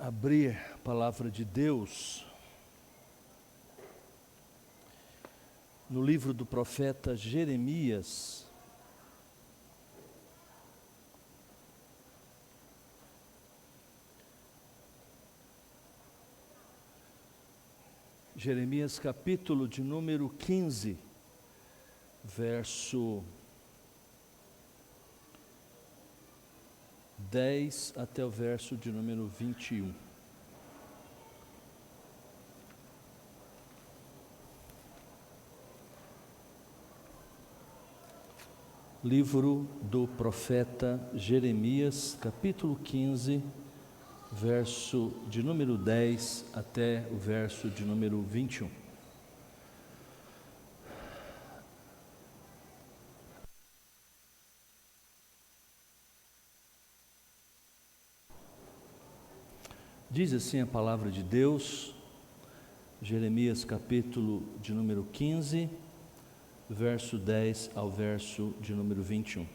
abrir a palavra de Deus no livro do profeta Jeremias, Jeremias capítulo de número 15, verso 10 até o verso de número 21. Livro do profeta Jeremias, capítulo 15, verso de número 10 até o verso de número 21. Diz assim a palavra de Deus, Jeremias capítulo de número 15, verso 10 ao verso de número 21.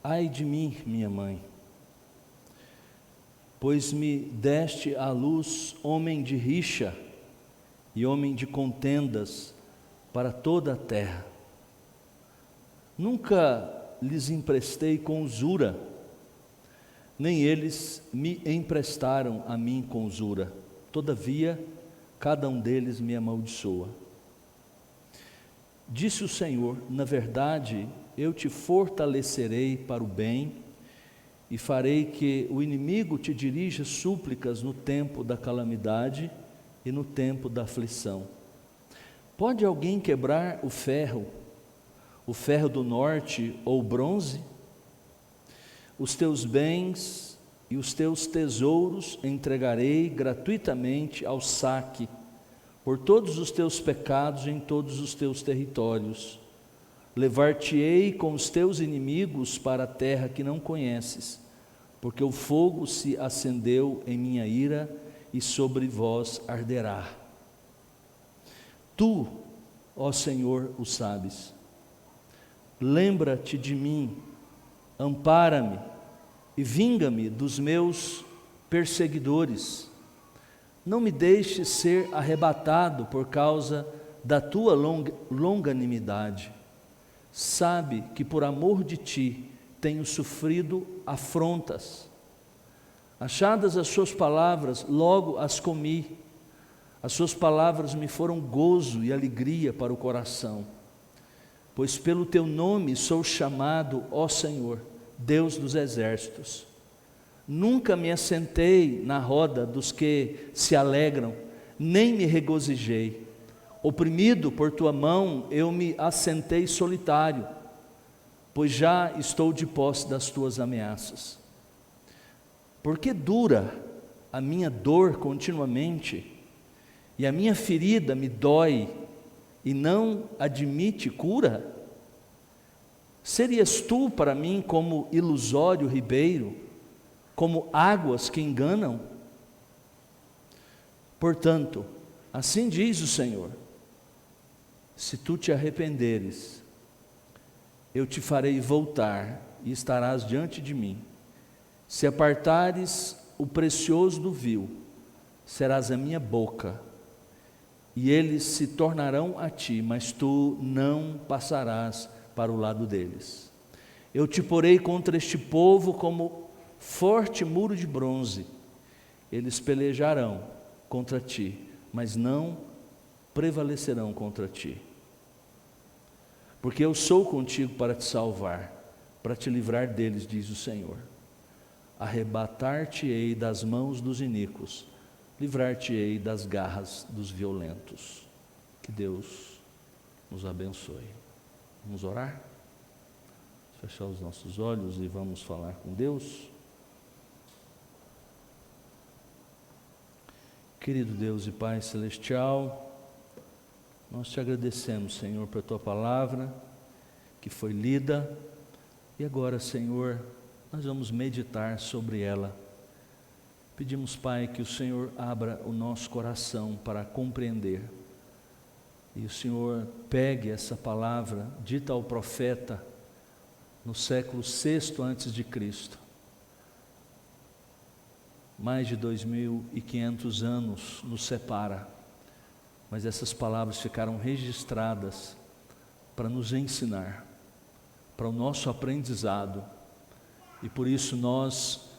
Ai de mim, minha mãe, pois me deste à luz homem de rixa e homem de contendas para toda a terra. Nunca lhes emprestei com usura, nem eles me emprestaram a mim com usura. Todavia, cada um deles me amaldiçoa. Disse o Senhor: na verdade, eu te fortalecerei para o bem e farei que o inimigo te dirija súplicas no tempo da calamidade e no tempo da aflição. Pode alguém quebrar o ferro do norte ou o bronze? Os teus bens e os teus tesouros entregarei gratuitamente ao saque, por todos os teus pecados em todos os teus territórios. Levar-te-ei com os teus inimigos para a terra que não conheces, porque o fogo se acendeu em minha ira e sobre vós arderá. Tu, ó Senhor, o sabes. Lembra-te de mim, ampara-me e vinga-me dos meus perseguidores. Não me deixes ser arrebatado por causa da tua longanimidade. Sabe que por amor de ti tenho sofrido afrontas. Achadas as suas palavras, logo as comi. As suas palavras me foram gozo e alegria para o coração. Pois pelo teu nome sou chamado, ó Senhor, Deus dos exércitos. Nunca me assentei na roda dos que se alegram, nem me regozijei. Oprimido por tua mão, eu me assentei solitário, pois já estou de posse das tuas ameaças. Porque dura a minha dor continuamente, e a minha ferida me dói, e não admite cura? Serias tu para mim como ilusório ribeiro, como águas que enganam? Portanto, assim diz o Senhor: se tu te arrependeres, eu te farei voltar e estarás diante de mim. Se apartares o precioso do vil, serás a minha boca, e eles se tornarão a ti, mas tu não passarás para o lado deles. Eu te porei contra este povo como forte muro de bronze. Eles pelejarão contra ti, mas não prevalecerão contra ti. Porque eu sou contigo para te salvar, para te livrar deles, diz o Senhor. Arrebatar-te-ei das mãos dos iníquos, livrar-te-ei das garras dos violentos. Que Deus nos abençoe. Vamos orar? Fechar os nossos olhos e vamos falar com Deus. Querido Deus e Pai Celestial, nós te agradecemos, Senhor, por tua palavra que foi lida, e agora, Senhor, nós vamos meditar sobre ela. Pedimos, Pai, que o Senhor abra o nosso coração para compreender, e o Senhor pegue essa palavra dita ao profeta no século VI a.C., mais de 2.500 anos nos separa, mas essas palavras ficaram registradas para nos ensinar, para o nosso aprendizado, e por isso nós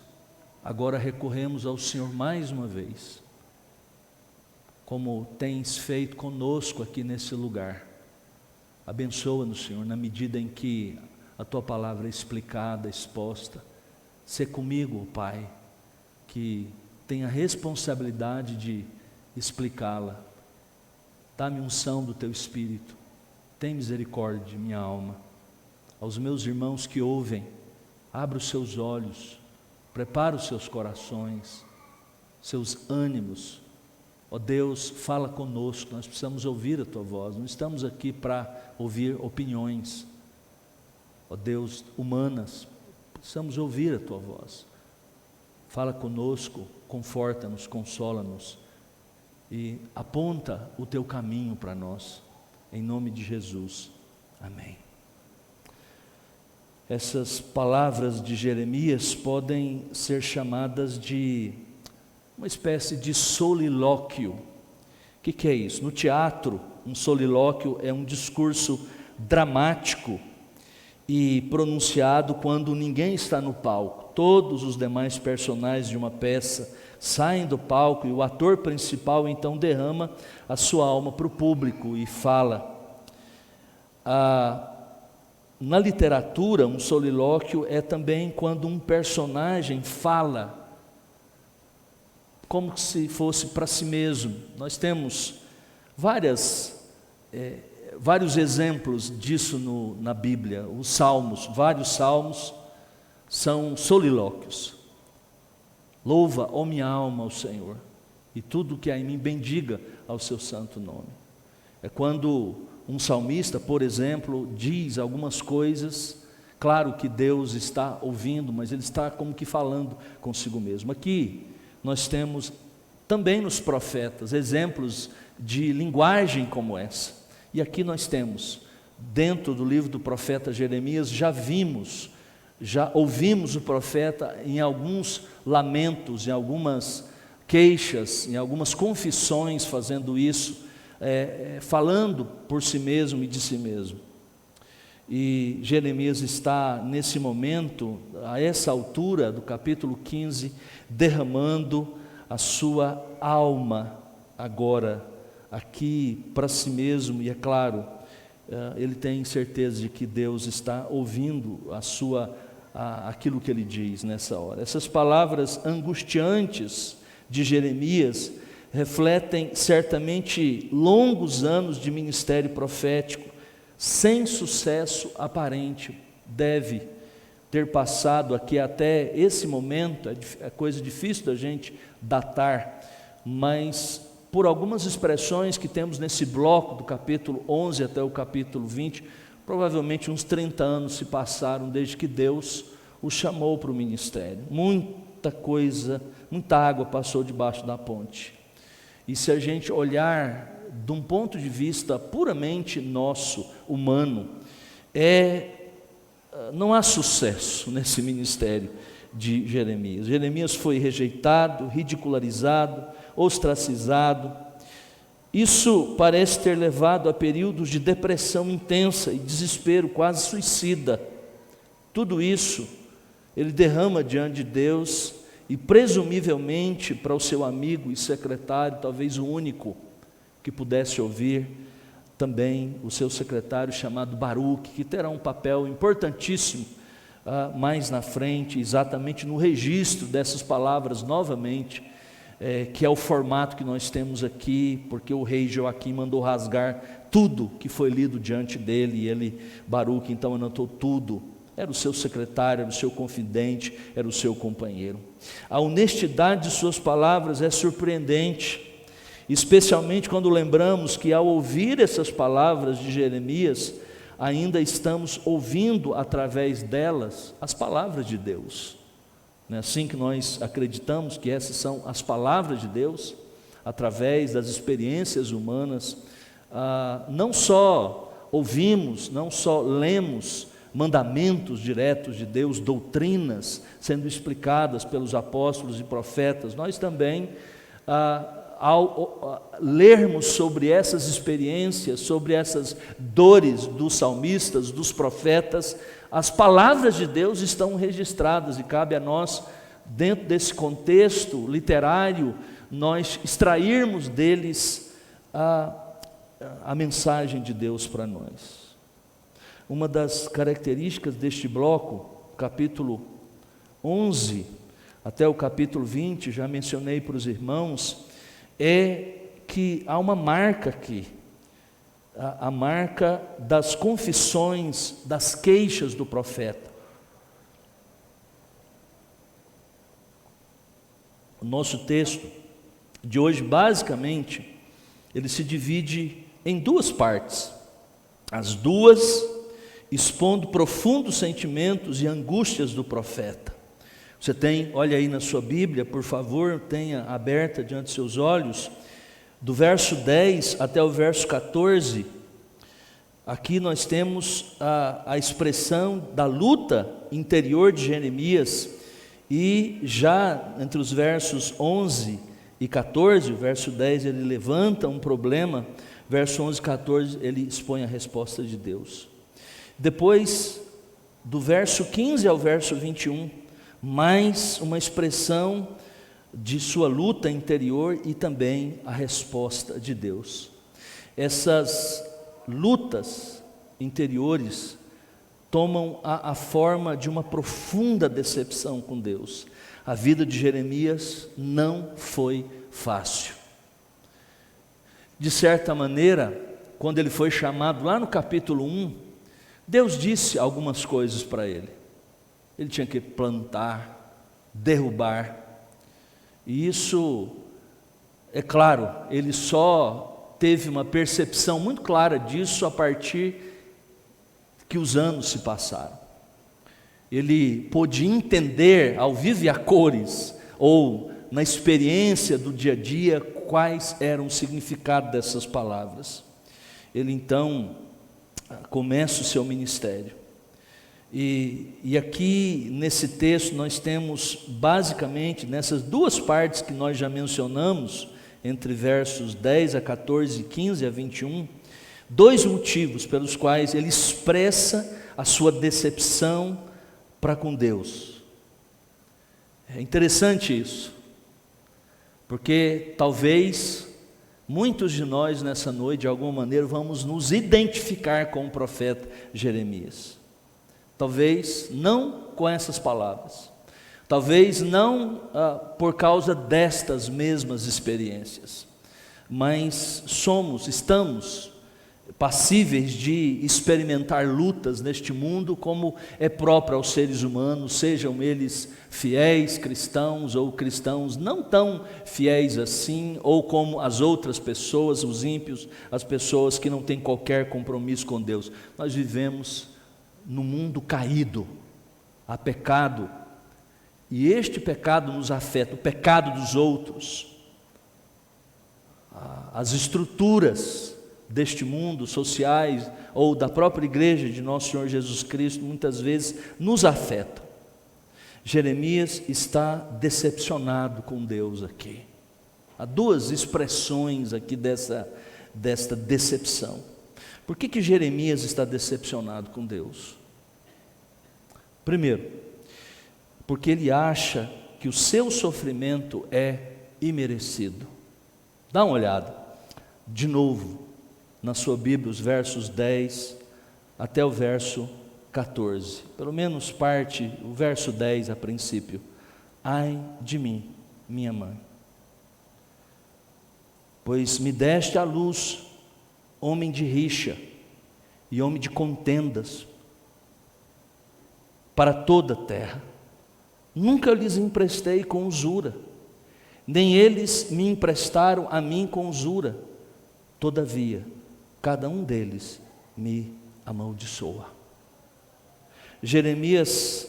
agora recorremos ao Senhor mais uma vez, como tens feito conosco aqui nesse lugar. Abençoa-nos, Senhor, na medida em que a Tua palavra é explicada, exposta. Sê comigo, Pai, que tenha a responsabilidade de explicá-la. Dá-me unção do Teu Espírito. Tem misericórdia de minha alma. Aos meus irmãos que ouvem, abra os seus olhos, prepara os seus corações, seus ânimos. Ó Deus, fala conosco, nós precisamos ouvir a Tua voz, não estamos aqui para ouvir opiniões, ó Deus, humanas, precisamos ouvir a Tua voz. Fala conosco, conforta-nos, consola-nos e aponta o Teu caminho para nós, em nome de Jesus, amém. Essas palavras de Jeremias podem ser chamadas de uma espécie de solilóquio. O que é isso? No teatro, um solilóquio é um discurso dramático e pronunciado quando ninguém está no palco. Todos os demais personagens de uma peça saem do palco e o ator principal então derrama a sua alma para o público e fala. Na literatura, um solilóquio é também quando um personagem fala como se fosse para si mesmo. Nós temos vários exemplos disso na Bíblia. Os salmos, vários salmos são solilóquios. Louva, ó minha alma, ao Senhor, e tudo que há em mim bendiga ao seu santo nome. É quando um salmista, por exemplo, diz algumas coisas, claro que Deus está ouvindo, mas ele está como que falando consigo mesmo. Aqui nós temos também nos profetas exemplos de linguagem como essa. E aqui nós temos, dentro do livro do profeta Jeremias, já ouvimos o profeta em alguns lamentos, em algumas queixas, em algumas confissões fazendo isso, falando por si mesmo e de si mesmo. E Jeremias está nesse momento, a essa altura do capítulo 15, derramando a sua alma agora aqui para si mesmo, e é claro, ele tem certeza de que Deus está ouvindo aquilo que ele diz nessa hora. Essas palavras angustiantes de Jeremias refletem certamente longos anos de ministério profético, sem sucesso aparente. Deve ter passado aqui até esse momento, é coisa difícil da gente datar, mas por algumas expressões que temos nesse bloco do capítulo 11 até o capítulo 20, provavelmente uns 30 anos se passaram desde que Deus o chamou para o ministério. Muita coisa, muita água passou debaixo da ponte. E se a gente olhar de um ponto de vista puramente nosso, humano, não há sucesso nesse ministério de Jeremias. Jeremias foi rejeitado, ridicularizado, ostracizado. Isso parece ter levado a períodos de depressão intensa e desespero quase suicida. Tudo isso ele derrama diante de Deus e presumivelmente para o seu amigo e secretário, talvez o único que pudesse ouvir, também o seu secretário chamado Baruque, que terá um papel importantíssimo mais na frente, exatamente no registro dessas palavras novamente, que é o formato que nós temos aqui, porque o rei Joaquim mandou rasgar tudo que foi lido diante dele, e Baruque, então anotou tudo. Era o seu secretário, era o seu confidente, era o seu companheiro. A honestidade de suas palavras é surpreendente, especialmente quando lembramos que ao ouvir essas palavras de Jeremias, ainda estamos ouvindo através delas as palavras de Deus. Não é assim que nós acreditamos que essas são as palavras de Deus, através das experiências humanas. Não só ouvimos, não só lemos, mandamentos diretos de Deus, doutrinas sendo explicadas pelos apóstolos e profetas, nós também, ao lermos sobre essas experiências, sobre essas dores dos salmistas, dos profetas, as palavras de Deus estão registradas e cabe a nós, dentro desse contexto literário, nós extrairmos deles a mensagem de Deus para nós. Uma das características deste bloco, capítulo 11 até o capítulo 20, já mencionei para os irmãos, é que há uma marca aqui, a marca das confissões, das queixas do profeta. O nosso texto de hoje, basicamente, ele se divide em duas partes, as duas expondo profundos sentimentos e angústias do profeta. Você tem, olha aí na sua Bíblia, por favor, tenha aberta diante dos seus olhos, do verso 10 até o verso 14, aqui nós temos a expressão da luta interior de Jeremias, e já entre os versos 11 e 14, o verso 10 ele levanta um problema, verso 11 e 14 ele expõe a resposta de Deus. Depois, do verso 15 ao verso 21, mais uma expressão de sua luta interior e também a resposta de Deus. Essas lutas interiores tomam a forma de uma profunda decepção com Deus. A vida de Jeremias não foi fácil. De certa maneira, quando ele foi chamado lá no capítulo 1, Deus disse algumas coisas para ele. Ele tinha que plantar, derrubar, e isso, é claro, ele só teve uma percepção muito clara disso a partir que os anos se passaram. Ele pôde entender ao vivo e a cores, ou na experiência do dia a dia, quais eram o significado dessas palavras. Ele então começa o seu ministério. E aqui nesse texto nós temos basicamente, nessas duas partes que nós já mencionamos, entre versos 10 a 14 e 15 a 21, dois motivos pelos quais ele expressa a sua decepção para com Deus. É interessante isso, porque talvez muitos de nós nessa noite, de alguma maneira, vamos nos identificar com o profeta Jeremias. Talvez não com essas palavras, talvez não por causa destas mesmas experiências, mas estamos passíveis de experimentar lutas neste mundo, como é próprio aos seres humanos, sejam eles fiéis cristãos ou cristãos não tão fiéis assim, ou como as outras pessoas, os ímpios, as pessoas que não têm qualquer compromisso com Deus. Nós vivemos no mundo caído, há pecado, e este pecado nos afeta, o pecado dos outros, as estruturas deste mundo, sociais, ou da própria igreja de nosso Senhor Jesus Cristo, muitas vezes nos afetam. Jeremias está decepcionado com Deus aqui. Há duas expressões aqui desta decepção. Por que Jeremias está decepcionado com Deus? Primeiro, porque ele acha que o seu sofrimento é imerecido. Dá uma olhada, de novo, na sua Bíblia, os versos 10 até o verso 14. Pelo menos parte, o verso 10 a princípio. Ai de mim, minha mãe, pois me deste à luz homem de rixa e homem de contendas para toda a terra. Nunca lhes emprestei com usura, nem eles me emprestaram a mim com usura. Todavia, cada um deles me amaldiçoa. Jeremias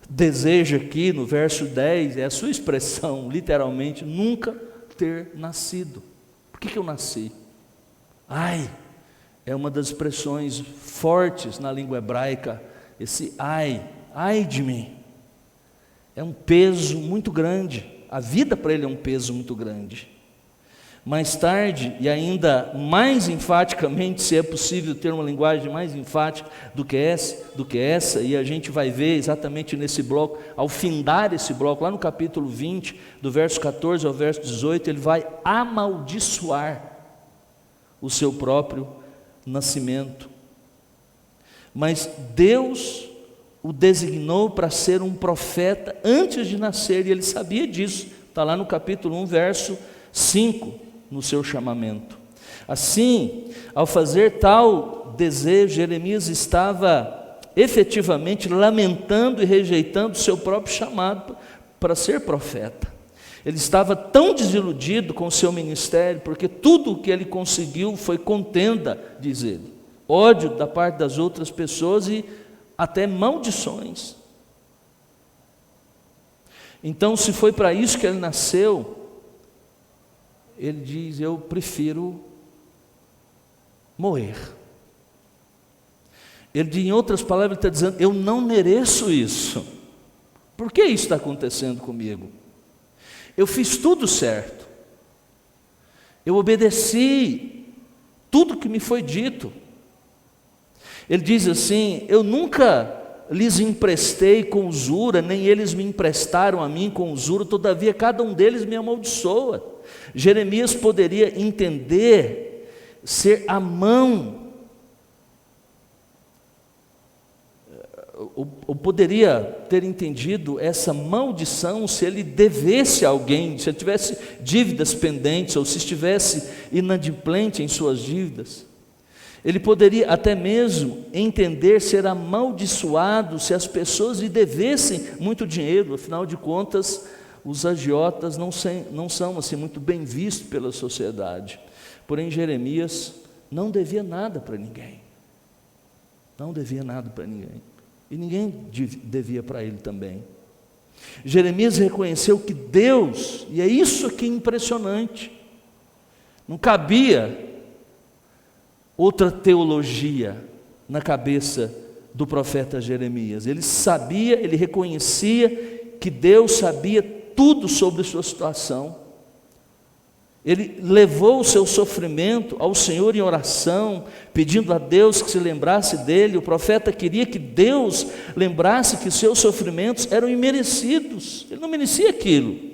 deseja aqui no verso 10, é a sua expressão, literalmente, nunca ter nascido. Por que eu nasci? Ai, é uma das expressões fortes na língua hebraica, esse ai de mim. É um peso muito grande, a vida para ele é um peso muito grande. Mais tarde, e ainda mais enfaticamente, se é possível ter uma linguagem mais enfática do que essa, e a gente vai ver exatamente nesse bloco, ao findar esse bloco, lá no capítulo 20, do verso 14 ao verso 18, ele vai amaldiçoar o seu próprio nascimento. Mas Deus o designou para ser um profeta antes de nascer, e ele sabia disso, está lá no capítulo 1, verso 5, no seu chamamento. Assim, ao fazer tal desejo, Jeremias estava efetivamente lamentando e rejeitando o seu próprio chamado para ser profeta. Ele estava tão desiludido com o seu ministério, porque tudo o que ele conseguiu foi contenda, diz ele, ódio da parte das outras pessoas e até maldições. Então, se foi para isso que ele nasceu, ele diz: eu prefiro morrer. Ele, em outras palavras, ele está dizendo: eu não mereço isso. Por que isso está acontecendo comigo? Eu fiz tudo certo, eu obedeci tudo que me foi dito. Ele diz assim: eu nunca lhes emprestei com usura, nem eles me emprestaram a mim com usura, todavia cada um deles me amaldiçoa. Jeremias poderia entender, ser a mão, ou poderia ter entendido essa maldição se ele devesse a alguém, se ele tivesse dívidas pendentes, ou se estivesse inadimplente em suas dívidas. Ele poderia até mesmo entender ser amaldiçoado se as pessoas lhe devessem muito dinheiro. Afinal de contas, os agiotas não são assim muito bem vistos pela sociedade. Porém, Jeremias não devia nada para ninguém. Não devia nada para ninguém. E ninguém devia para ele também. Jeremias reconheceu que Deus, e é isso que é impressionante, não cabia outra teologia na cabeça do profeta Jeremias. Ele sabia, ele reconhecia que Deus sabia tudo sobre sua situação. Ele levou o seu sofrimento ao Senhor em oração, pedindo a Deus que se lembrasse dele. O profeta queria que Deus lembrasse que seus sofrimentos eram imerecidos. Ele não merecia aquilo.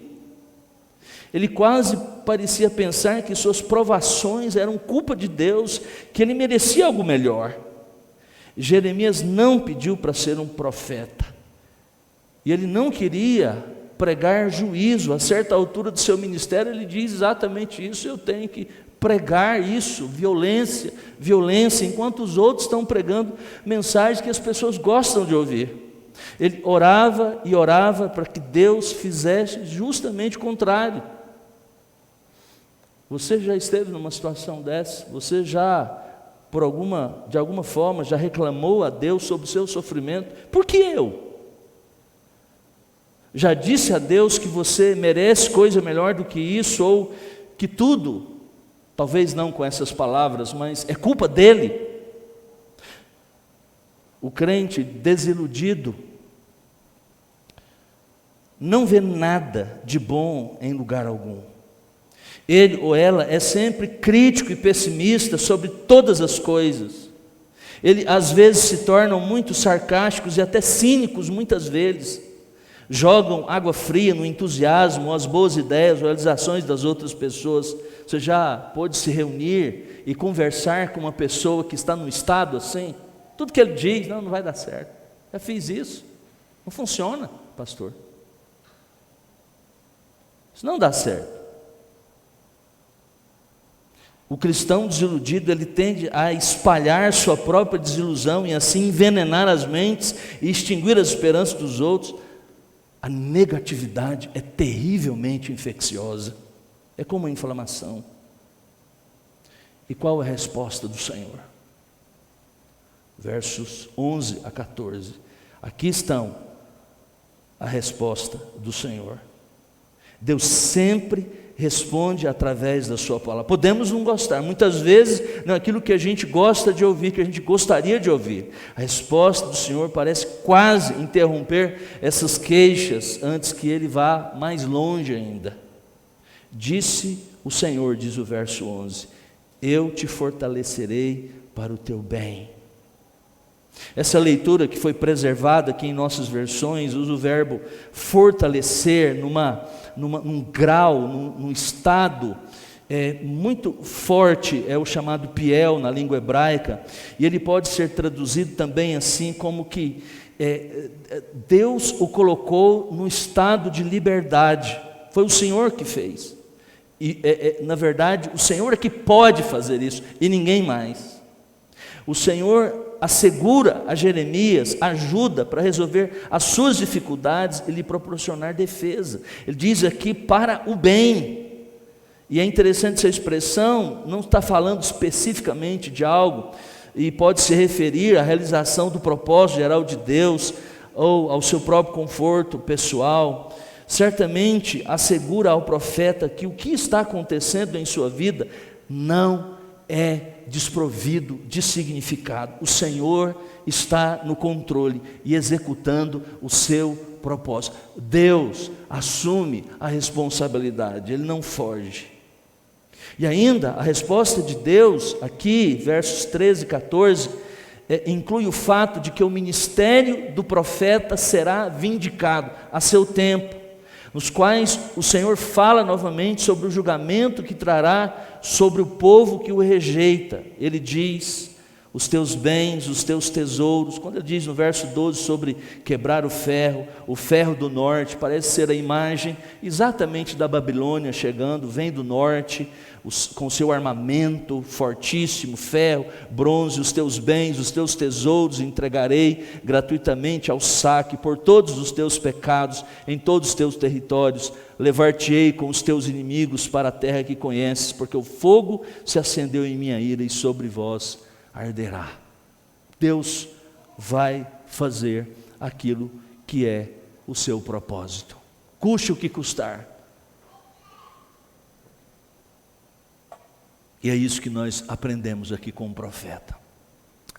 Ele quase parecia pensar que suas provações eram culpa de Deus, que ele merecia algo melhor. Jeremias não pediu para ser um profeta, e ele não queria pregar juízo. A certa altura do seu ministério ele diz exatamente isso: eu tenho que pregar isso, violência, enquanto os outros estão pregando mensagens que as pessoas gostam de ouvir. Ele orava e orava para que Deus fizesse justamente o contrário. Você já esteve numa situação dessa? Você já, de alguma forma, já reclamou a Deus sobre o seu sofrimento? Por que eu? Já disse a Deus que você merece coisa melhor do que isso, ou que tudo, talvez não com essas palavras, mas é culpa dele? O crente desiludido não vê nada de bom em lugar algum. Ele ou ela é sempre crítico e pessimista sobre todas as coisas. Ele às vezes se tornam muito sarcásticos e até cínicos muitas vezes. Jogam água fria no entusiasmo, as boas ideias, realizações das outras pessoas. Você já pôde se reunir e conversar com uma pessoa que está num estado assim? Tudo que ele diz: não vai dar certo. Já fiz isso. Não funciona, pastor. Isso não dá certo. O cristão desiludido, ele tende a espalhar sua própria desilusão e assim envenenar as mentes e extinguir as esperanças dos outros. A negatividade é terrivelmente infecciosa, é como a inflamação. E qual é a resposta do Senhor? Versos 11 a 14. Aqui estão a resposta do Senhor. Deus sempre responde através da sua palavra. Podemos não gostar, muitas vezes não é aquilo que a gente gosta de ouvir, que a gente gostaria de ouvir. A resposta do Senhor parece quase interromper essas queixas antes que ele vá mais longe ainda. Disse o Senhor, diz o verso 11, eu te fortalecerei para o teu bem. Essa leitura que foi preservada aqui em nossas versões, usa o verbo fortalecer num grau, num estado muito forte, é o chamado piel na língua hebraica, e ele pode ser traduzido também assim como que Deus o colocou no estado de liberdade, foi o Senhor que fez, e na verdade o Senhor é que pode fazer isso, e ninguém mais. O Senhor assegura a Jeremias ajuda para resolver as suas dificuldades e lhe proporcionar defesa. Ele diz aqui para o bem. E é interessante essa expressão, não está falando especificamente de algo, e pode se referir à realização do propósito geral de Deus, ou ao seu próprio conforto pessoal. Certamente assegura ao profeta que o que está acontecendo em sua vida não é desprovido de significado. O Senhor está no controle e executando o seu propósito. Deus assume a responsabilidade, Ele não foge. E ainda a resposta de Deus, aqui, versos 13 e 14, inclui o fato de que o ministério do profeta será vindicado a seu tempo, nos quais o Senhor fala novamente sobre o julgamento que trará sobre o povo que o rejeita. Ele diz, os teus bens, os teus tesouros, quando ele diz no verso 12 sobre quebrar o ferro do norte, parece ser a imagem exatamente da Babilônia chegando, vem do norte, com seu armamento fortíssimo, ferro, bronze, os teus bens, os teus tesouros entregarei gratuitamente ao saque por todos os teus pecados, em todos os teus territórios, levar-te-ei com os teus inimigos para a terra que conheces, porque o fogo se acendeu em minha ira e sobre vós arderá. Deus vai fazer aquilo que é o seu propósito, custe o que custar. E é isso que nós aprendemos aqui com o profeta.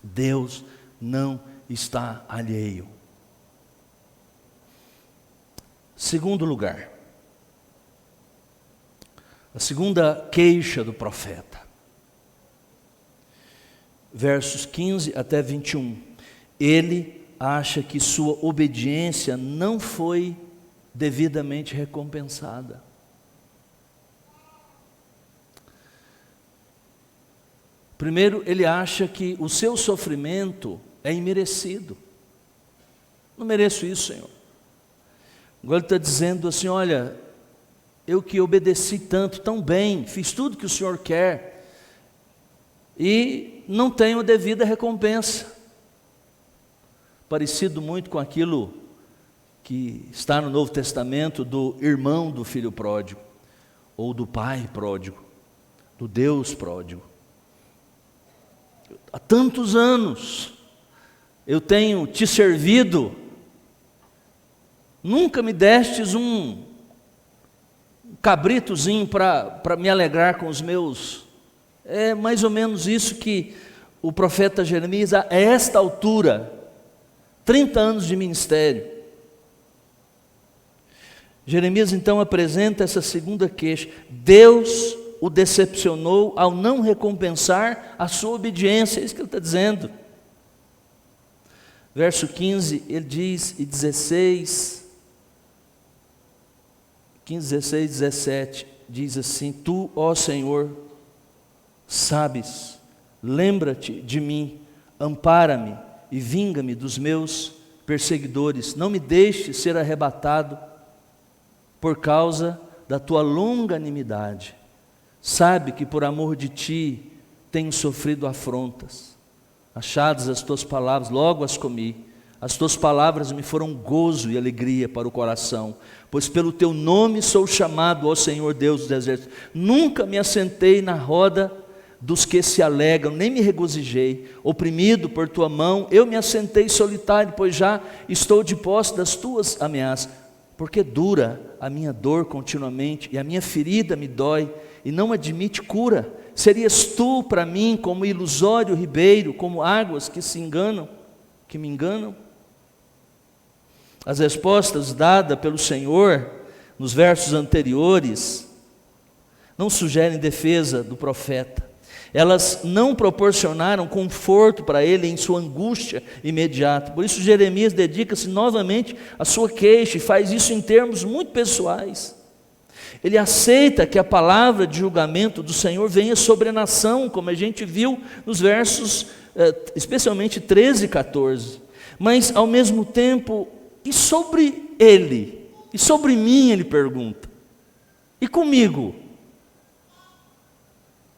Deus não está alheio. Segundo lugar, a segunda queixa do profeta, versos 15 até 21. Ele acha que sua obediência não foi devidamente recompensada. Primeiro, ele acha que o seu sofrimento é imerecido. Não mereço isso, Senhor. Agora ele está dizendo assim, olha, eu que obedeci tanto, tão bem, fiz tudo que o Senhor quer, e não tenho a devida recompensa. Parecido muito com aquilo que está no Novo Testamento do irmão do filho pródigo, ou do pai pródigo, do Deus pródigo. Há tantos anos eu tenho te servido, nunca me destes um cabritozinho para me alegrar com os meus. É mais ou menos isso que o profeta Jeremias, a esta altura, 30 anos de ministério. Jeremias então apresenta essa segunda queixa. Deus o decepcionou ao não recompensar a sua obediência, é isso que ele está dizendo. Verso 15, ele diz, e 16, 15, 16, 17, diz assim, tu, ó Senhor, sabes, lembra-te de mim, ampara-me e vinga-me dos meus perseguidores, não me deixe ser arrebatado por causa da tua longanimidade. Sabe que por amor de ti tenho sofrido afrontas. Achadas as tuas palavras, logo as comi. As tuas palavras me foram gozo e alegria para o coração, pois pelo teu nome sou chamado, ó Senhor Deus dos exércitos. Nunca me assentei na roda dos que se alegram, nem me regozijei. Oprimido por tua mão, eu me assentei solitário, pois já estou de posse das tuas ameaças. Porque dura a minha dor continuamente, e a minha ferida me dói, e não admite cura. Serias tu para mim como ilusório ribeiro, como águas que me enganam? As respostas dadas pelo Senhor nos versos anteriores não sugerem defesa do profeta. Elas não proporcionaram conforto para ele em sua angústia imediata. Por isso Jeremias dedica-se novamente à sua queixa e faz isso em termos muito pessoais. Ele aceita que a palavra de julgamento do Senhor venha sobre a nação, como a gente viu nos versos, especialmente 13 e 14. Mas, ao mesmo tempo, e sobre ele? E sobre mim, ele pergunta. E comigo?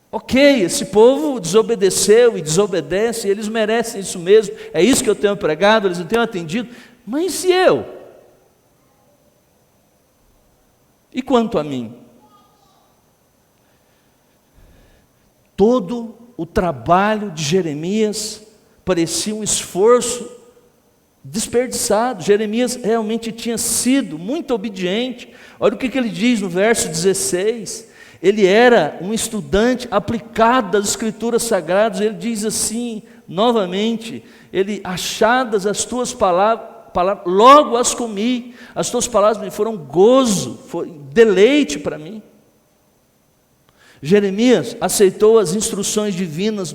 Ok, esse povo desobedeceu e desobedece, eles merecem isso mesmo, é isso que eu tenho pregado, eles não tenho atendido, mas e eu? E quanto a mim? Todo o trabalho de Jeremias parecia um esforço desperdiçado. Jeremias realmente tinha sido muito obediente. Olha o que ele diz no verso 16. Ele era um estudante aplicado das Escrituras Sagradas. Ele diz assim, novamente, achadas as tuas palavras, logo as comi, as tuas palavras me foram gozo, foi deleite para mim. Jeremias aceitou as instruções divinas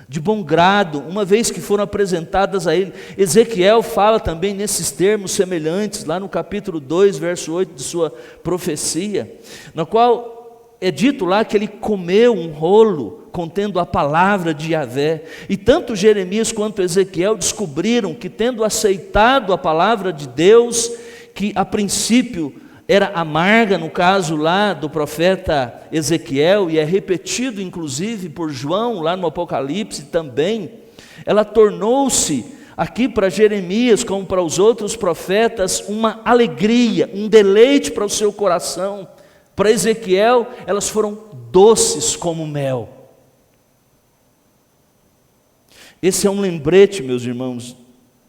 de bom grado, uma vez que foram apresentadas a ele. Ezequiel fala também nesses termos semelhantes, lá no capítulo 2, verso 8 de sua profecia, na qual é dito lá que ele comeu um rolo contendo a palavra de Yahvé. E tanto Jeremias quanto Ezequiel descobriram que, tendo aceitado a palavra de Deus, que a princípio era amarga, no caso lá do profeta Ezequiel, e é repetido inclusive por João lá no Apocalipse também, ela tornou-se aqui para Jeremias, como para os outros profetas, uma alegria, um deleite para o seu coração. Para Ezequiel, elas foram doces como mel. Esse é um lembrete, meus irmãos,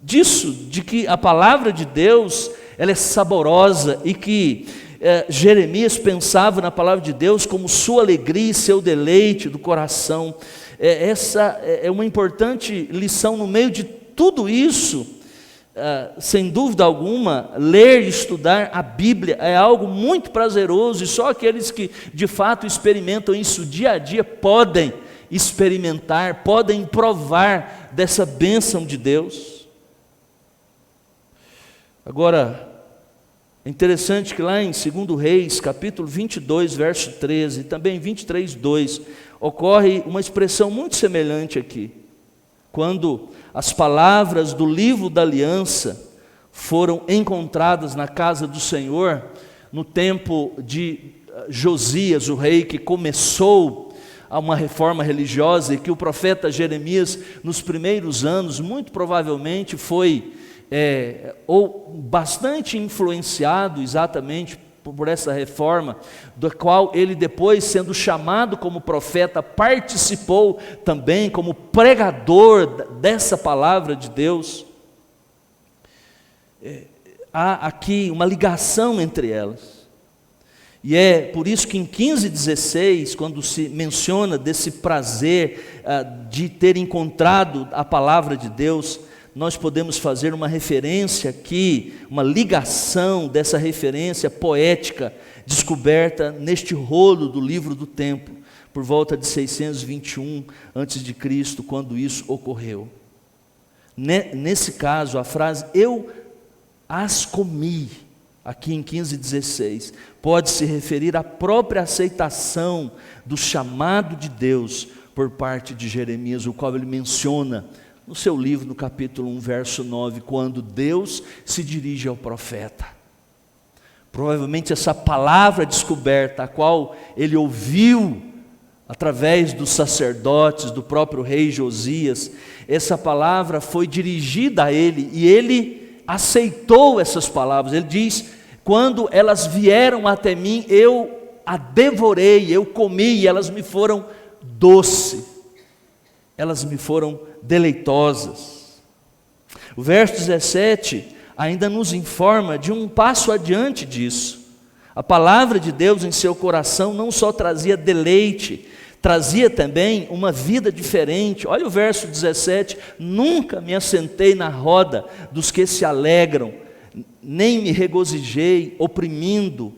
disso, de que a palavra de Deus, ela é saborosa, e que Jeremias pensava na palavra de Deus como sua alegria e seu deleite do coração. Essa é uma importante lição no meio de tudo isso. Sem dúvida alguma, ler e estudar a Bíblia é algo muito prazeroso, e só aqueles que de fato experimentam isso dia a dia podem experimentar, podem provar dessa bênção de Deus. Agora, é interessante que lá em 2 Reis, capítulo 22, verso 13, e também 23, 2, ocorre uma expressão muito semelhante aqui, quando as palavras do livro da aliança foram encontradas na casa do Senhor, no tempo de Josias, o rei que começou uma reforma religiosa, e que o profeta Jeremias, nos primeiros anos, muito provavelmente foi ou bastante influenciado exatamente por essa reforma, da qual ele depois, sendo chamado como profeta, participou também como pregador dessa palavra de Deus. Há aqui uma ligação entre elas, e é por isso que em 15:16, quando se menciona desse prazer de ter encontrado a palavra de Deus, nós podemos fazer uma referência aqui, uma ligação dessa referência poética descoberta neste rolo do livro do templo, por volta de 621 a.C., quando isso ocorreu. Nesse caso, a frase "eu as comi", aqui em 15:16, pode se referir à própria aceitação do chamado de Deus por parte de Jeremias, o qual ele menciona no seu livro, no capítulo 1, verso 9, quando Deus se dirige ao profeta. Provavelmente essa palavra descoberta, a qual ele ouviu através dos sacerdotes, do próprio rei Josias, essa palavra foi dirigida a ele, e ele aceitou essas palavras. Ele diz: quando elas vieram até mim, eu a devorei, eu comi, e elas me foram doces, elas me foram deleitosas. O verso 17 ainda nos informa de um passo adiante disso, A palavra de Deus em seu coração não só trazia deleite, trazia também uma vida diferente. Olha o verso 17: nunca me assentei na roda dos que se alegram, nem me regozijei oprimido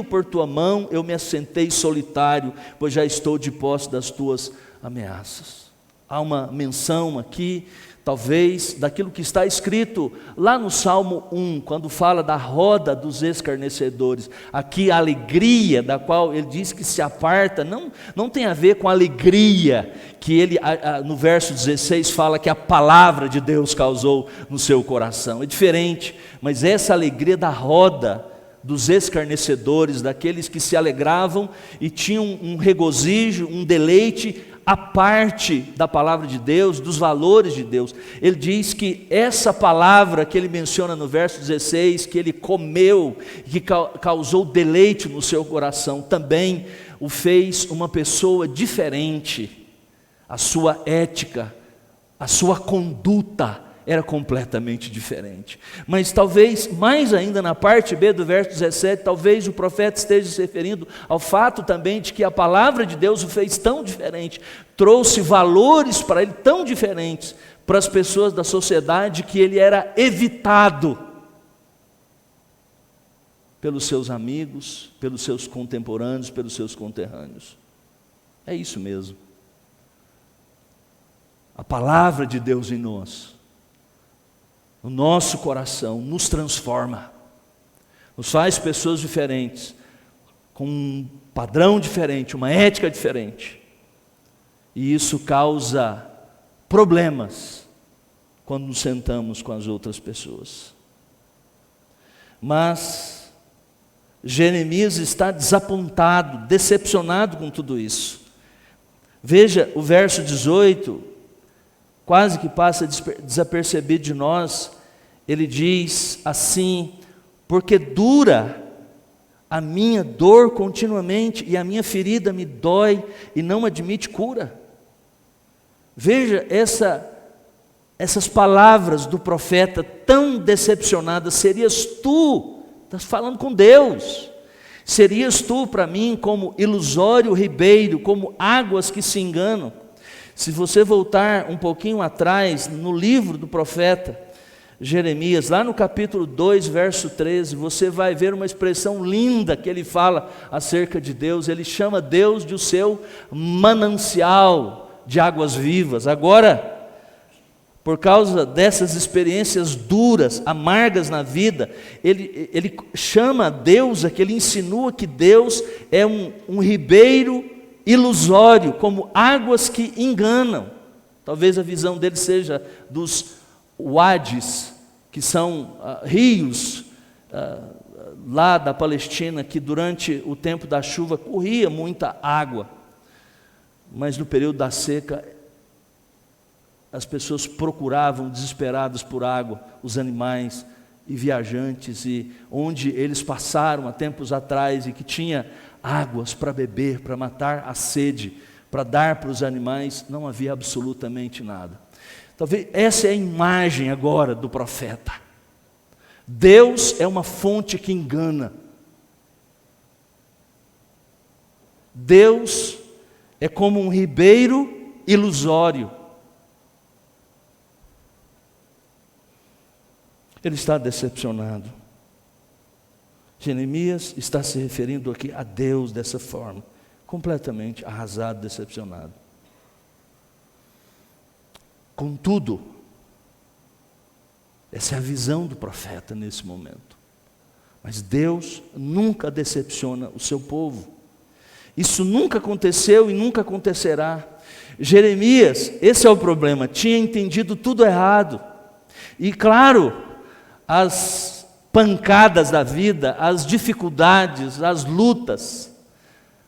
por tua mão, eu me assentei solitário, pois já estou de posse das tuas ameaças. Há uma menção aqui, talvez, daquilo que está escrito lá no Salmo 1, quando fala da roda dos escarnecedores. Aqui a alegria da qual ele diz que se aparta, não tem a ver com a alegria que ele, no verso 16, fala que a palavra de Deus causou no seu coração. É diferente, mas essa alegria da roda dos escarnecedores, daqueles que se alegravam e tinham um regozijo, um deleite a parte da palavra de Deus, dos valores de Deus. Ele diz que essa palavra que ele menciona no verso 16, que ele comeu, que causou deleite no seu coração, também o fez uma pessoa diferente. A sua ética, a sua conduta era completamente diferente. Mas talvez, mais ainda na parte B do verso 17, talvez o profeta esteja se referindo ao fato também de que a palavra de Deus o fez tão diferente, trouxe valores para ele tão diferentes para as pessoas da sociedade, que ele era evitado pelos seus amigos, pelos seus contemporâneos, pelos seus conterrâneos. É isso mesmo. A palavra de Deus em nós, o nosso coração, nos transforma, nos faz pessoas diferentes, com um padrão diferente, uma ética diferente, e isso causa problemas quando nos sentamos com as outras pessoas. Mas Jeremias está desapontado, decepcionado com tudo isso. Veja o verso 18, quase que passa desapercebido de nós. Ele diz assim: porque dura a minha dor continuamente, e a minha ferida me dói e não admite cura. Veja essas palavras do profeta tão decepcionadas. Serias tu, estás falando com Deus, serias tu para mim como ilusório ribeiro, como águas que se enganam. Se você voltar um pouquinho atrás, no livro do profeta Jeremias, lá no capítulo 2, verso 13, você vai ver uma expressão linda que ele fala acerca de Deus. Ele chama Deus de o seu manancial de águas vivas. Agora, por causa dessas experiências duras, amargas na vida, ele chama Deus, que ele insinua que Deus é um ribeiro ilusório, como águas que enganam. Talvez a visão dele seja dos wades, que são rios lá da Palestina, que durante o tempo da chuva corria muita água, mas no período da seca as pessoas procuravam desesperadas por água, os animais e viajantes, e onde eles passaram há tempos atrás e que tinha águas para beber, para matar a sede, para dar para os animais, não havia absolutamente nada. Talvez essa é a imagem agora do profeta. Deus é uma fonte que engana. Deus é como um ribeiro ilusório. Ele está decepcionado. Jeremias está se referindo aqui a Deus dessa forma, completamente arrasado, decepcionado. Contudo, essa é a visão do profeta nesse momento. Mas Deus nunca decepciona o seu povo. Isso nunca aconteceu e nunca acontecerá. Jeremias, esse é o problema, tinha entendido tudo errado. E claro, as pancadas da vida, as dificuldades, as lutas,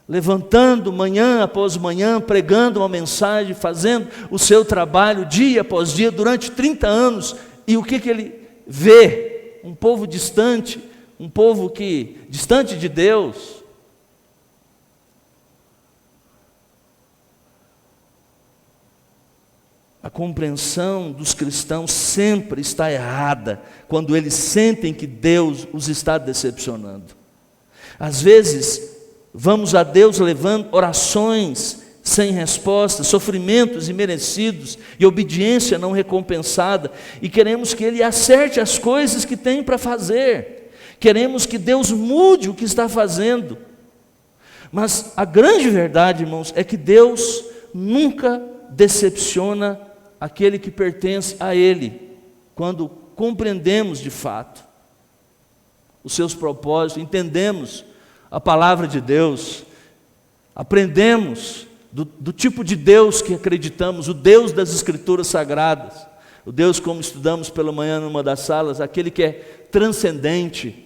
levantando manhã após manhã, pregando uma mensagem, fazendo o seu trabalho dia após dia, durante 30 anos, e o que ele vê? Um povo distante, um povo que, distante de Deus. A compreensão dos cristãos sempre está errada quando eles sentem que Deus os está decepcionando. Às vezes, vamos a Deus levando orações sem resposta, sofrimentos imerecidos e obediência não recompensada, e queremos que Ele acerte as coisas que tem para fazer, queremos que Deus mude o que está fazendo. Mas a grande verdade, irmãos, é que Deus nunca decepciona aquele que pertence a Ele, quando compreendemos de fato os seus propósitos, entendemos a palavra de Deus, aprendemos do tipo de Deus que acreditamos, o Deus das Escrituras Sagradas, o Deus, como estudamos pela manhã numa das salas, aquele que é transcendente,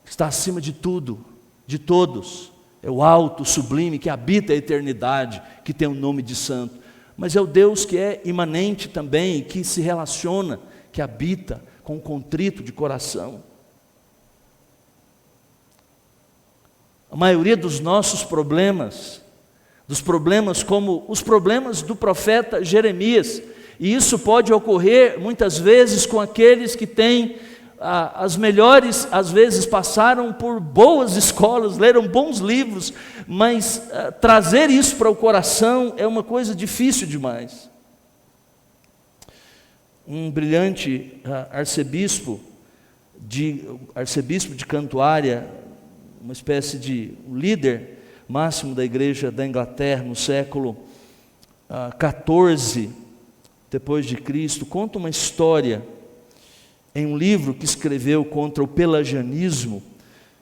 está acima de tudo, de todos, é o alto, o sublime, que habita a eternidade, que tem o nome de santo, mas é o Deus que é imanente também, que se relaciona, que habita com o contrito de coração. A maioria dos nossos problemas, dos problemas como os problemas do profeta Jeremias, e isso pode ocorrer muitas vezes com aqueles que têm as melhores, às vezes passaram por boas escolas, leram bons livros, mas trazer isso para o coração é uma coisa difícil demais. Um brilhante arcebispo de Cantuária, uma espécie de líder máximo da igreja da Inglaterra no século XIV depois de Cristo, conta uma história em um livro que escreveu contra o pelagianismo,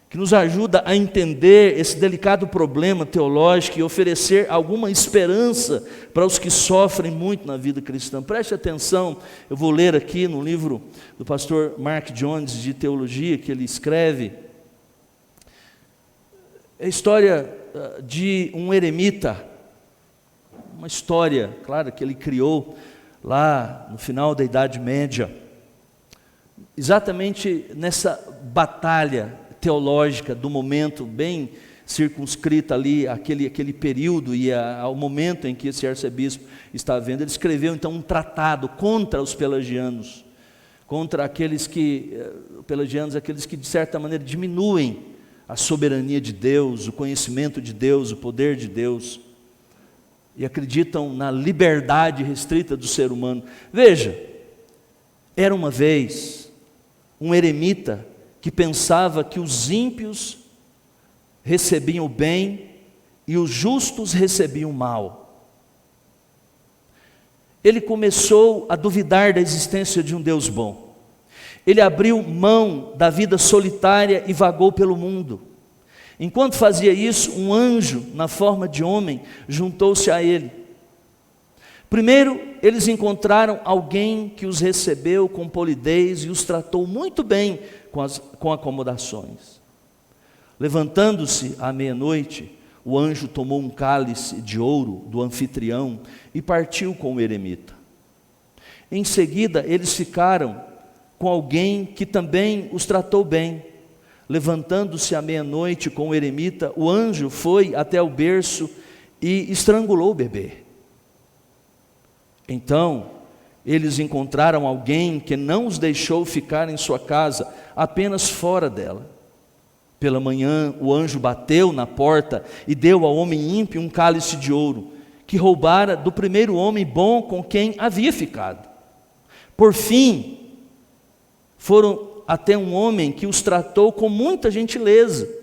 que nos ajuda a entender esse delicado problema teológico e oferecer alguma esperança para os que sofrem muito na vida cristã. Preste atenção, eu vou ler aqui no livro do pastor Mark Jones de teologia que ele escreve. É a história de um eremita, uma história, claro, que ele criou lá no final da Idade Média, exatamente nessa batalha teológica do momento, bem circunscrita ali, aquele período e ao momento em que esse arcebispo está vendo. Ele escreveu então um tratado contra os pelagianos, contra aqueles que, pelagianos, aqueles que de certa maneira diminuem a soberania de Deus, o conhecimento de Deus, o poder de Deus, e acreditam na liberdade restrita do ser humano. Veja, era uma vez um eremita que pensava que os ímpios recebiam o bem e os justos recebiam o mal. Ele começou a duvidar da existência de um Deus bom. Ele abriu mão da vida solitária e vagou pelo mundo. Enquanto fazia isso, um anjo, na forma de homem, juntou-se a ele. Primeiro, eles encontraram alguém que os recebeu com polidez e os tratou muito bem com acomodações. Levantando-se à meia-noite, o anjo tomou um cálice de ouro do anfitrião e partiu com o eremita. Em seguida, eles ficaram com alguém que também os tratou bem. Levantando-se à meia-noite com o eremita, o anjo foi até o berço e estrangulou o bebê. Então, eles encontraram alguém que não os deixou ficar em sua casa, apenas fora dela. Pela manhã, o anjo bateu na porta e deu ao homem ímpio um cálice de ouro, que roubara do primeiro homem bom com quem havia ficado. Por fim, foram até um homem que os tratou com muita gentileza.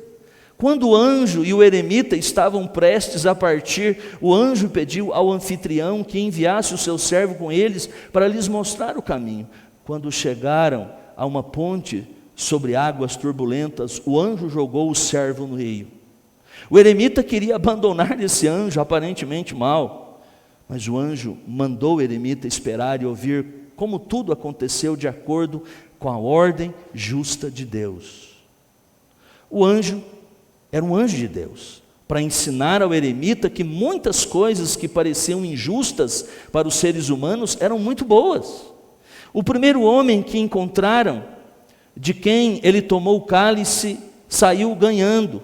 Quando o anjo e o eremita estavam prestes a partir, o anjo pediu ao anfitrião que enviasse o seu servo com eles para lhes mostrar o caminho. Quando chegaram a uma ponte sobre águas turbulentas, o anjo jogou o servo no rio. O eremita queria abandonar esse anjo aparentemente mau, mas o anjo mandou o eremita esperar e ouvir como tudo aconteceu de acordo com a ordem justa de Deus. O anjo era um anjo de Deus, para ensinar ao eremita que muitas coisas que pareciam injustas para os seres humanos eram muito boas. O primeiro homem que encontraram, de quem ele tomou o cálice, saiu ganhando,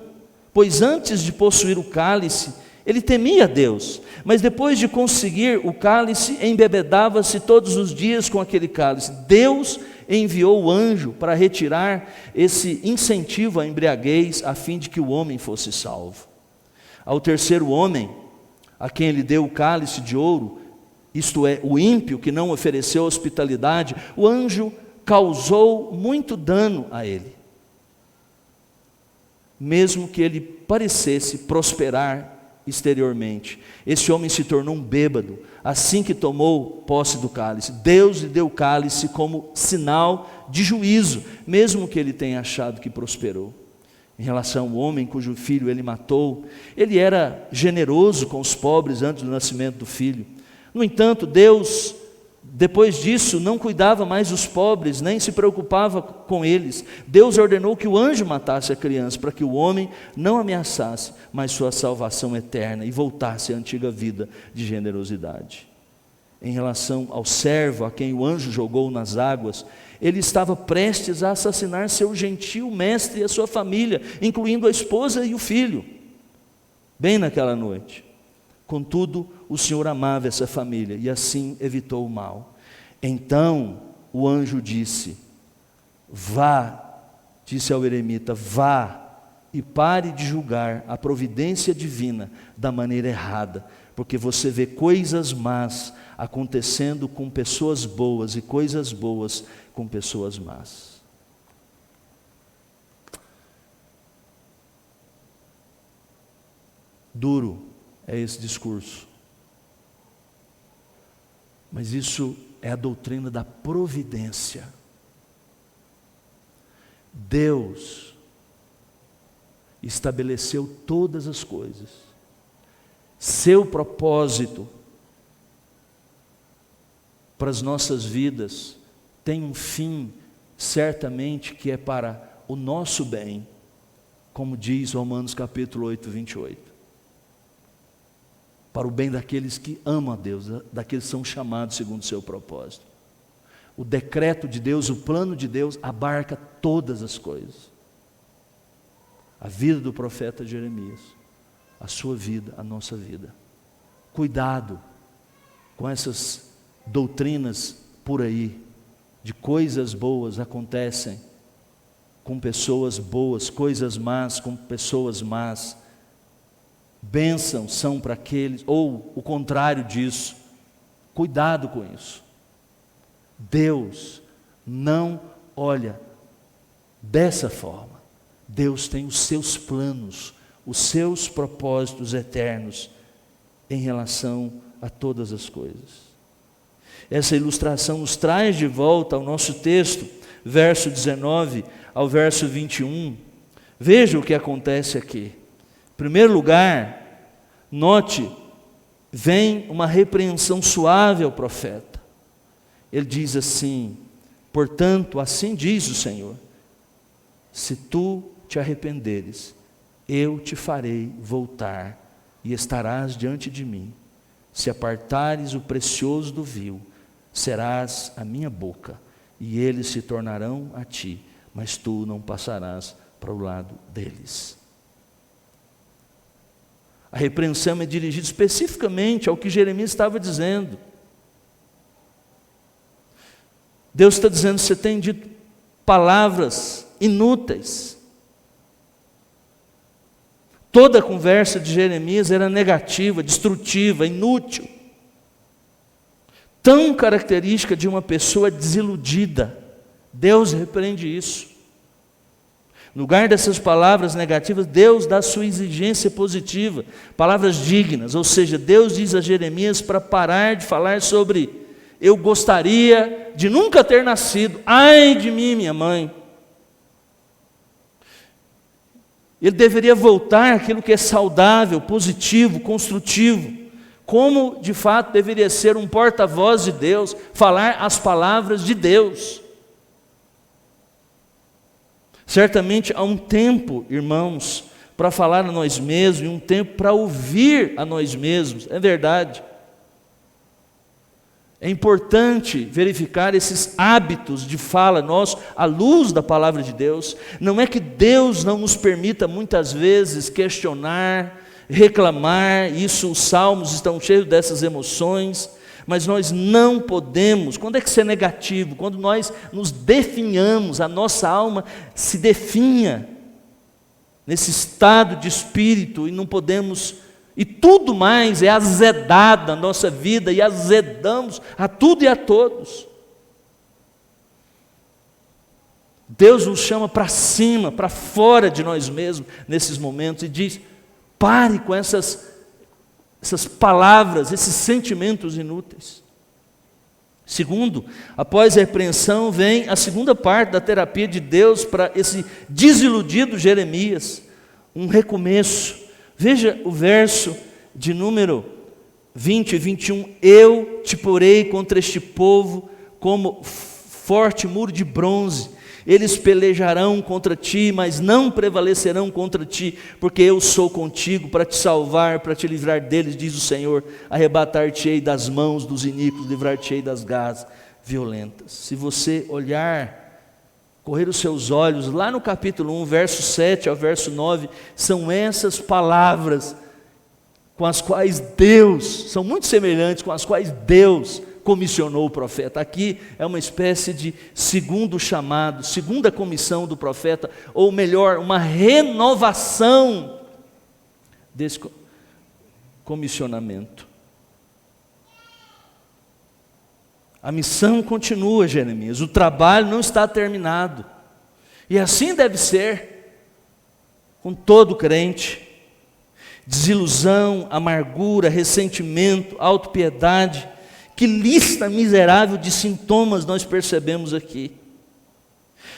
pois antes de possuir o cálice, Ele temia Deus, mas depois de conseguir o cálice, embebedava-se todos os dias com aquele cálice. Deus enviou o anjo para retirar esse incentivo à embriaguez, a fim de que o homem fosse salvo. Ao terceiro homem, a quem ele deu o cálice de ouro, isto é, o ímpio que não ofereceu hospitalidade, o anjo causou muito dano a ele, mesmo que ele parecesse prosperar exteriormente. Esse homem se tornou um bêbado assim que tomou posse do cálice. Deus lhe deu o cálice como sinal de juízo, mesmo que ele tenha achado que prosperou. Em relação ao homem cujo filho ele matou, ele era generoso com os pobres antes do nascimento do filho. No entanto, Deus, depois disso, não cuidava mais dos pobres, nem se preocupava com eles. Deus ordenou que o anjo matasse a criança, para que o homem não ameaçasse mais sua salvação eterna e voltasse à antiga vida de generosidade. Em relação ao servo a quem o anjo jogou nas águas, ele estava prestes a assassinar seu gentil mestre e a sua família, incluindo a esposa e o filho, bem naquela noite. Contudo, o Senhor amava essa família e assim evitou o mal. Então o anjo disse: vá, disse ao eremita, vá e pare de julgar a providência divina da maneira errada, porque você vê coisas más acontecendo com pessoas boas e coisas boas com pessoas más. Duro é esse discurso, mas isso é a doutrina da providência. Deus estabeleceu todas as coisas. Seu propósito para as nossas vidas tem um fim, certamente, que é para o nosso bem, como diz Romanos capítulo 8, 28. Para o bem daqueles que amam a Deus, daqueles que são chamados segundo o seu propósito. O decreto de Deus, o plano de Deus abarca todas as coisas. A vida do profeta Jeremias, a sua vida, a nossa vida. Cuidado com essas doutrinas por aí, de coisas boas acontecem com pessoas boas, coisas más com pessoas más. Bênçãos são para aqueles, ou o contrário disso. Cuidado com isso. Deus não olha dessa forma. Deus tem os seus planos, os seus propósitos eternos em relação a todas as coisas. Essa ilustração nos traz de volta ao nosso texto, verso 19 ao verso 21. Veja o que acontece aqui. Em primeiro lugar, note, vem uma repreensão suave ao profeta. Ele diz assim: portanto, assim diz o Senhor, se tu te arrependeres, eu te farei voltar e estarás diante de mim. Se apartares o precioso do vil, serás a minha boca, e eles se tornarão a ti, mas tu não passarás para o lado deles. A repreensão é dirigida especificamente ao que Jeremias estava dizendo. Deus está dizendo: você tem dito palavras inúteis. Toda a conversa de Jeremias era negativa, destrutiva, inútil. Tão característica de uma pessoa desiludida. Deus repreende isso. No lugar dessas palavras negativas, Deus dá sua exigência positiva, palavras dignas. Ou seja, Deus diz a Jeremias para parar de falar sobre: eu gostaria de nunca ter nascido, ai de mim, minha mãe. Ele deveria voltar àquilo que é saudável, positivo, construtivo, como de fato deveria ser um porta-voz de Deus, falar as palavras de Deus. Certamente há um tempo, irmãos, para falar a nós mesmos, e um tempo para ouvir a nós mesmos, é verdade. É importante verificar esses hábitos de fala nossos à luz da palavra de Deus. Não é que Deus não nos permita muitas vezes questionar, reclamar, isso os salmos estão cheios dessas emoções, mas nós não podemos, quando é que isso é negativo? Quando nós nos definhamos, a nossa alma se definha nesse estado de espírito e não podemos, e tudo mais é azedado na nossa vida e azedamos a tudo e a todos. Deus nos chama para cima, para fora de nós mesmos nesses momentos e diz: pare com essas palavras, esses sentimentos inúteis. Segundo, após a repreensão vem a segunda parte da terapia de Deus para esse desiludido Jeremias, um recomeço. Veja o verso de número 20 e 21. Eu te porei contra este povo como forte muro de bronze. Eles pelejarão contra ti, mas não prevalecerão contra ti, porque eu sou contigo para te salvar, para te livrar deles, diz o Senhor. Arrebatar-te-ei das mãos dos iníquos, livrar-te-ei das garras violentas. Se você olhar, correr os seus olhos, lá no capítulo 1, verso 7 ao verso 9, são essas palavras com as quais Deus, são muito semelhantes com as quais Deus comissionou o profeta. Aqui é uma espécie de segundo chamado, segunda comissão do profeta, ou melhor, uma renovação desse comissionamento. A missão continua, Jeremias, o trabalho não está terminado, e assim deve ser com todo crente. Desilusão, amargura, ressentimento, autopiedade, que lista miserável de sintomas nós percebemos aqui.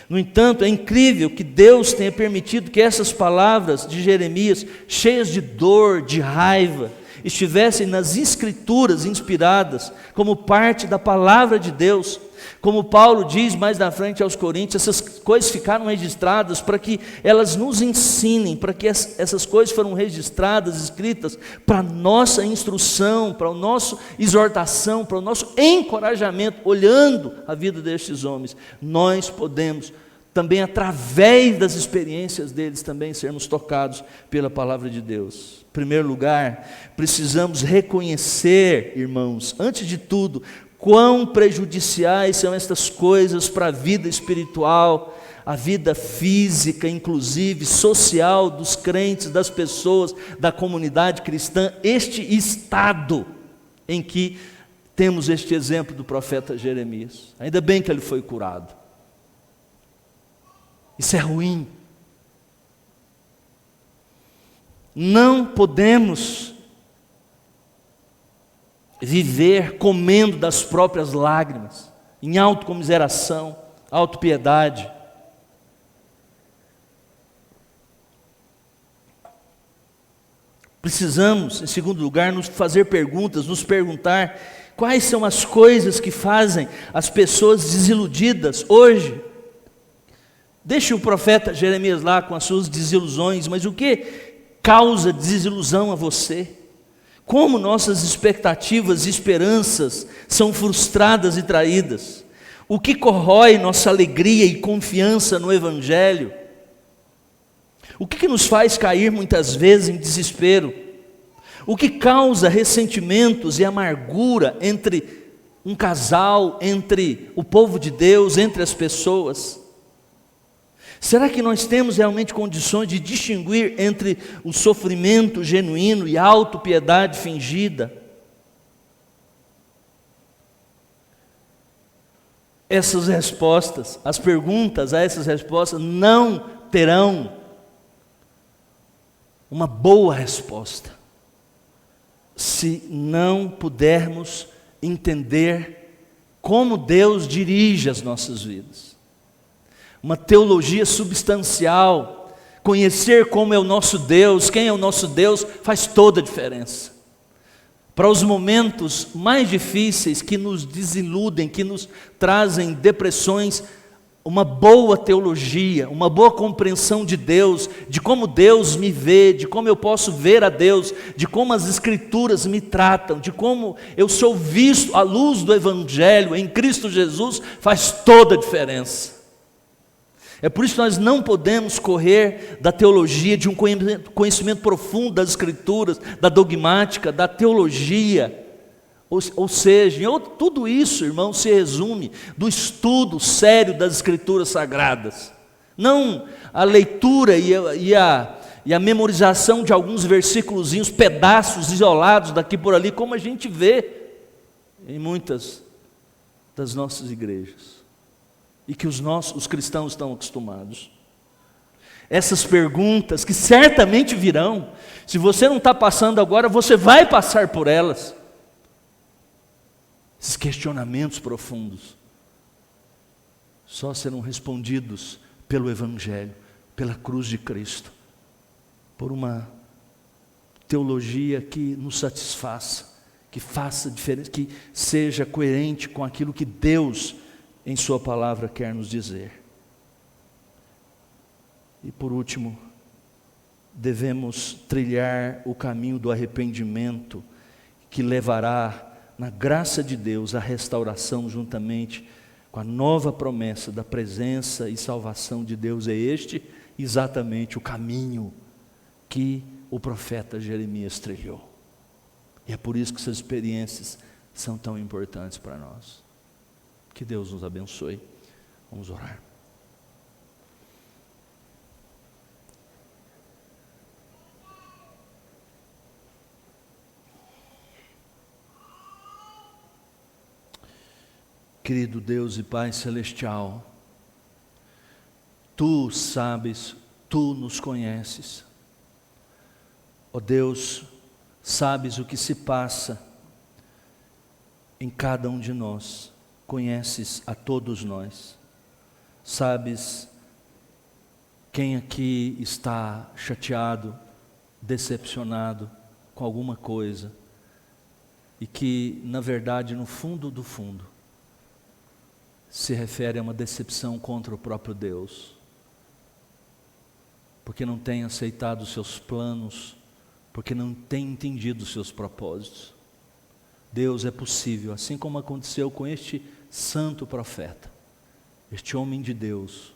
No entanto, é incrível que Deus tenha permitido que essas palavras de Jeremias, cheias de dor, de raiva, estivessem nas Escrituras inspiradas, como parte da palavra de Deus. Como Paulo diz mais na frente aos Coríntios, essas coisas ficaram registradas para que elas nos ensinem, para que essas coisas foram registradas, escritas para a nossa instrução, para a nossa exortação, para o nosso encorajamento, olhando a vida destes homens. Nós podemos também, através das experiências deles, também sermos tocados pela palavra de Deus. Em primeiro lugar, precisamos reconhecer, irmãos, antes de tudo, quão prejudiciais são estas coisas para a vida espiritual, a vida física, inclusive social dos crentes, das pessoas, da comunidade cristã, este estado em que temos este exemplo do profeta Jeremias. Ainda bem que ele foi curado. Isso é ruim. Não podemos viver comendo das próprias lágrimas, em autocomiseração, autopiedade. Precisamos, em segundo lugar, nos fazer perguntas, nos perguntar quais são as coisas que fazem as pessoas desiludidas hoje. Deixe o profeta Jeremias lá com as suas desilusões, mas o que causa desilusão a você? Como nossas expectativas e esperanças são frustradas e traídas? O que corrói nossa alegria e confiança no Evangelho? O que nos faz cair muitas vezes em desespero? O que causa ressentimentos e amargura entre um casal, entre o povo de Deus, entre as pessoas? Será que nós temos realmente condições de distinguir entre o sofrimento genuíno e a autopiedade fingida? Essas respostas, as perguntas a essas respostas não terão uma boa resposta se não pudermos entender como Deus dirige as nossas vidas. Uma teologia substancial, conhecer como é o nosso Deus, quem é o nosso Deus, faz toda a diferença. Para os momentos mais difíceis que nos desiludem, que nos trazem depressões, uma boa teologia, uma boa compreensão de Deus, de como Deus me vê, de como eu posso ver a Deus, de como as Escrituras me tratam, de como eu sou visto à luz do Evangelho em Cristo Jesus, faz toda a diferença. É por isso que nós não podemos correr da teologia, de um conhecimento profundo das Escrituras, da dogmática, da teologia. Ou seja, tudo isso, irmão, se resume do estudo sério das Escrituras Sagradas. Não a leitura e a memorização de alguns versículozinhos, pedaços isolados daqui por ali, como a gente vê em muitas das nossas igrejas. E que os cristãos estão acostumados. Essas perguntas que certamente virão, se você não está passando agora, você vai passar por elas. Esses questionamentos profundos só serão respondidos pelo Evangelho, pela cruz de Cristo, por uma teologia que nos satisfaça, que faça diferença, que seja coerente com aquilo que Deus em sua palavra quer nos dizer. E por último, devemos trilhar o caminho do arrependimento, que levará, na graça de Deus, à restauração juntamente com a nova promessa da presença e salvação de Deus. É este exatamente o caminho que o profeta Jeremias trilhou. E é por isso que essas experiências são tão importantes para nós. Que Deus nos abençoe. Vamos orar. Querido Deus e Pai Celestial, Tu sabes, Tu nos conheces. Ó Deus, sabes o que se passa em cada um de nós. Conheces a todos nós, sabes quem aqui está chateado, decepcionado com alguma coisa, e que na verdade no fundo do fundo se refere a uma decepção contra o próprio Deus, porque não tem aceitado os seus planos, porque não tem entendido os seus propósitos. Deus, é possível, assim como aconteceu com este santo profeta, este homem de Deus,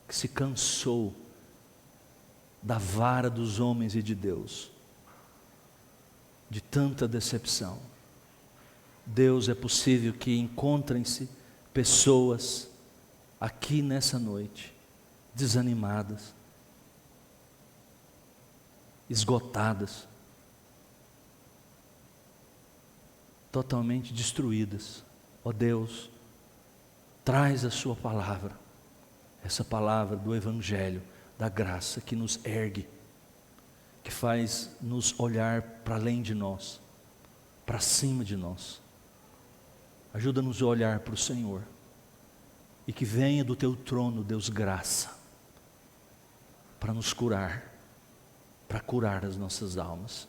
que se cansou da vara dos homens e de Deus, de tanta decepção. Deus, é possível que encontrem-se pessoas aqui nessa noite, desanimadas, esgotadas, totalmente destruídas. Ó Deus, traz a sua palavra, essa palavra do Evangelho, da graça que nos ergue, que faz nos olhar para além de nós, para cima de nós. Ajuda-nos a olhar para o Senhor, e que venha do teu trono, Deus, graça, para nos curar, para curar as nossas almas,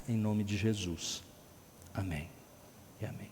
em nome de Jesus. Amém e amém.